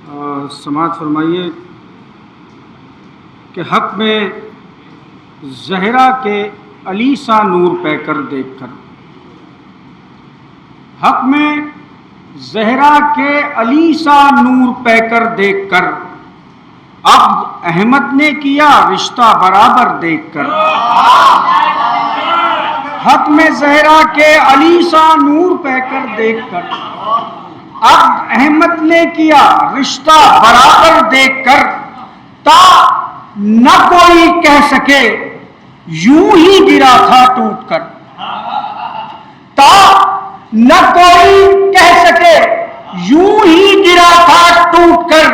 سماعت فرمائیے کہ حق میں زہرا کے علی سا نور پہ کر دیکھ کر، حق میں زہرا کے علی سا نور پہ کر دیکھ کر، عقد احمد نے کیا رشتہ برابر دیکھ کر۔ حق میں زہرا کے علی سا نور پہ کر دیکھ کر، عقد احمد نے کیا رشتہ برابر دیکھ کر، تا نہ کوئی کہہ سکے یوں ہی گرا تھا ٹوٹ کر، تا نہ کوئی کہہ سکے یوں ہی گرا تھا ٹوٹ کر،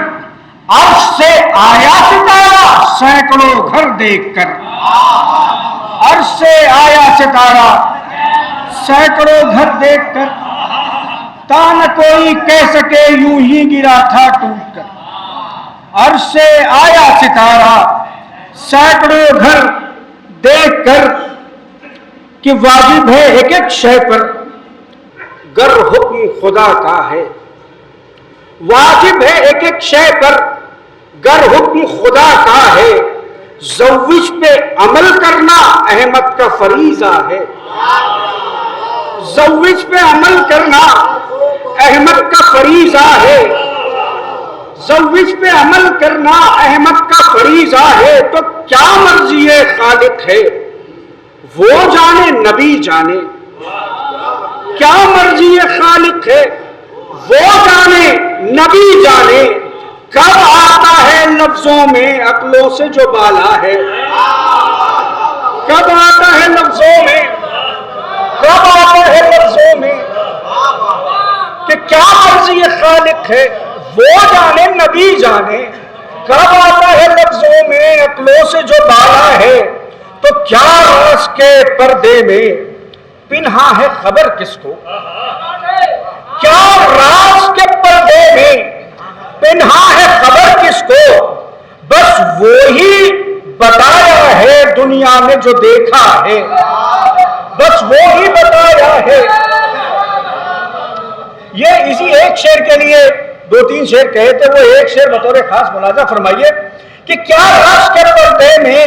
عرش سے آیا ستارہ سینکڑوں گھر دیکھ کر، عرش سے آیا ستارہ سینکڑوں گھر دیکھ کر، تا نہ کوئی کہہ سکے یوں ہی گرا تھا ٹوٹ کر، عرش سے آیا ستارہ سینکڑوں گھر دیکھ کر، کہ واجب ہے ایک ایک شے پر گر حکم خدا کا ہے، واجب ہے ایک ایک شے پر گر حکم خدا کا ہے، زوج پہ عمل کرنا احمد کا فریضہ ہے، زوج پہ عمل کرنا احمد کا فریضہ ہے، زوج پہ عمل کرنا احمد کا فریضہ ہے، تو کیا مرضی خالق ہے وہ جانے نبی جانے، کیا مرضی خالق ہے وہ جانے نبی جانے، کب آتا ہے لفظوں میں عقلوں سے جو بالا ہے، کب آتا ہے لفظوں میں، کب آتا ہے لفظوں میں، کہ کیا مرضی خالق ہے وہ جانے نبی جانے، کب آتا ہے لفظوں میں عقلوں سے جو بالا ہے، تو کیا راز کے پردے میں پنہا ہے خبر کس کو، کیا راز کے پردے میں پنہا ہے خبر کس کو، بس وہی بتایا ہے دنیا میں جو دیکھا ہے، بس وہی بتایا ہے۔ یہ اسی ایک شعر کے لیے دو تین شعر کہے تھے، وہ ایک شعر بطور خاص ملاحظہ فرمائیے کہ کیا راز کے پردے میں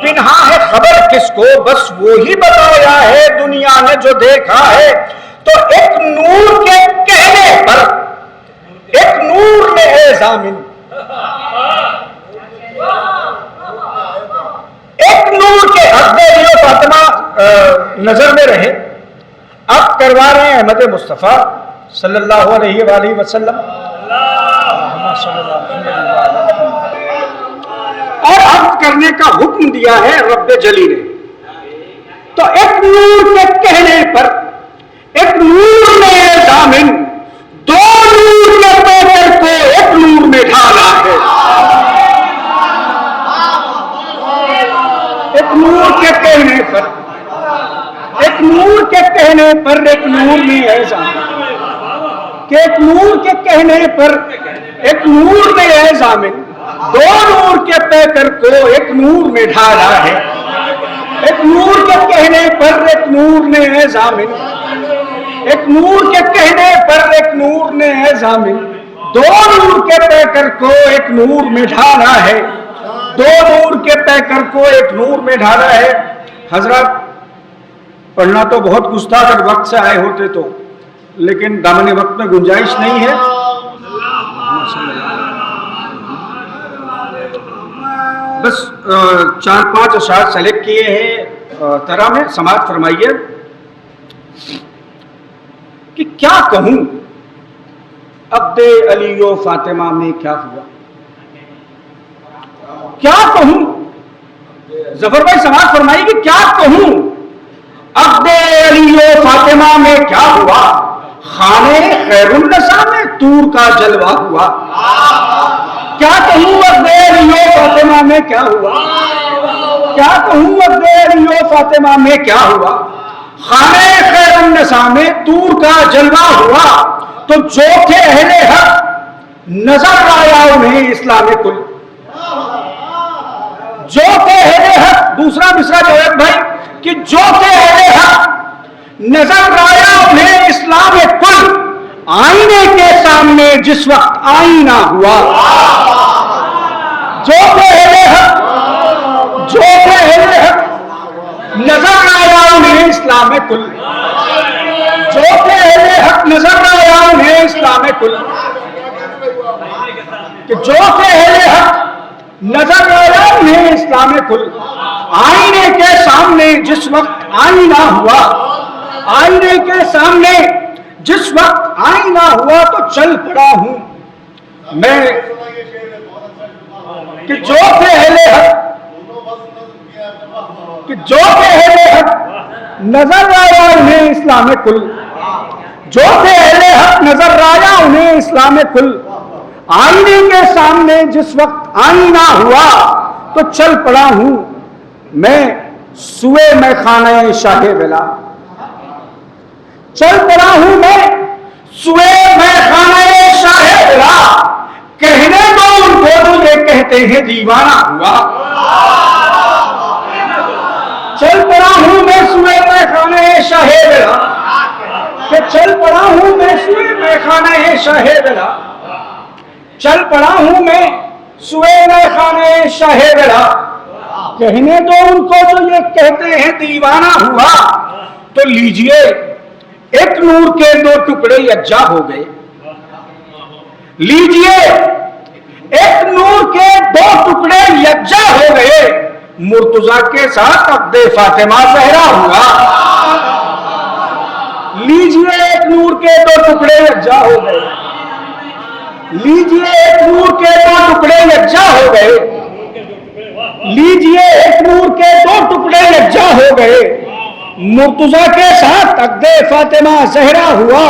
پنہا ہے خبر کس کو، بس وہی بتایا ہے دنیا نے جو دیکھا ہے، تو ایک نور کے کہنے پر ایک نور نے ہے ضامن، ایک نور کے حق میں فاطمہ نظر میں رہے، اب کروا رہے ہیں احمد مصطفیٰ صلی اللہ علیہ وآلہ وسلم، اور عقد کرنے کا حکم دیا ہے رب جلی نے، تو ایک نور کے کہنے پر ایک نور نے ضامن، دو نور کے پیکر کو ایک نور میں ڈھالا ہے، ایک نور کے کہنے پر ایک نور کے کہنے پر ایک نور نے ہے ضامن، کہ ایک نور کے کہنے پر ایک نور نے ہے ضامن، دو نور کے پیکر کو ایک نور میں ڈھالا ہے، ایک نور کے کہنے پر ایک نور نے ہے ضامن، ایک نور کے کہنے پر ایک نور نے ہے ضامن، دو نور کے پیکر کو ایک نور میں ڈھالا ہے، دو نور کے پیکر کو ایک نور میں ڈھالا ہے۔ حضرات پڑھنا تو بہت گستاخ اگر وقت سے آئے ہوتے تو، لیکن دامن وقت میں گنجائش نہیں ہے، بس چار پانچ اشعار سلیکٹ کیے ہیں طرح میں، سماعت فرمائیے کہ کیا کہوں عقد علی و فاطمہ میں کیا ہوا، کیا کہوں، ظفر بھائی سماعت فرمائیے کہ کیا کہوں عقد علی و فاطمہ میں کیا ہوا، خانے خیر النساء میں طور کا جلوہ ہوا، کیا کہوں عقد علی و فاطمہ میں کیا ہوا، کیا کہوں عقد علی و فاطمہ میں کیا ہوا، خانے خیر النساء میں طور کا جلوہ ہوا، تو جو تھے اہل حق نظر آیا انہیں اسلام کل، جو تھے اہل حق، دوسرا مصرع جو ہے بھائی کہ جو تھے اہل حق نظر آیا انہیں اسلام کل، آئینے کے سامنے جس وقت آئینہ ہوا، جو پہلے حق نظر آیا انہیں اسلام کل، جو پہلے حق نظر آیا انہیں اسلام کل، کہ جو پہلے حق نظر آیا انہیں اسلام کل، آئینے کے سامنے جس وقت آئینہ ہوا، آئینے کے سامنے جس وقت آئینہ ہوا تو چل پڑا ہوں میں، کہ جو پہلے حق نظر آیا انہیں اسلام کل، جو پہلے حق نظر آیا انہیں اسلام کل، آئینے کے سامنے جس وقت آئینہ ہوا تو چل پڑا ہوں میں سوئے میں خانہ شاہ ولا، چل پڑا ہوں میں سوئے میں خانہ شاہ ولا، کہنے دو ان کو جو یہ کہتے ہیں دیوانہ ہوا، چل پڑا ہوں میں سوئے میں خانہ شاہ ولا، کہ چل پڑا ہوں میں سوئے میں خانہ شاہ ولا، چل پڑا ہوں میں سوئے میں خانہ شاہ ولا، کہنے دو ان کو جو یہ کہتے ہیں دیوانہ ہوا، تو لیجئے ایک نور کے دو ٹکڑے یکجا ہو گئے، لیجئے ایک نور کے دو ٹکڑے یکجا ہو گئے، مرتضیٰ کے ساتھ عقد فاطمہ زہرا ہوا، لیجئے ایک نور کے دو ٹکڑے یکجا ہو گئے، لیجئے ایک نور کے دو ٹکڑے یکجا ہو گئے، لیجئے ایک نور کے دو ٹکڑے یکجا ہو گئے، مرتضیٰ کے ساتھ عقد فاطمہ زہرا ہوا،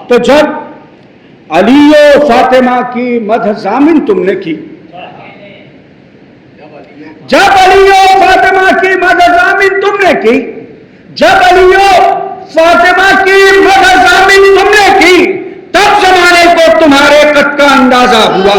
تو جب علی و فاطمہ کی مدح ضامن تم نے کی، جب علی و فاطمہ کی مدح ضامن تم نے کی، جب علی و فاطمہ کی مدح ضامن تم نے کی، تب زمانے کو تمہارے قد کا اندازہ ہوا۔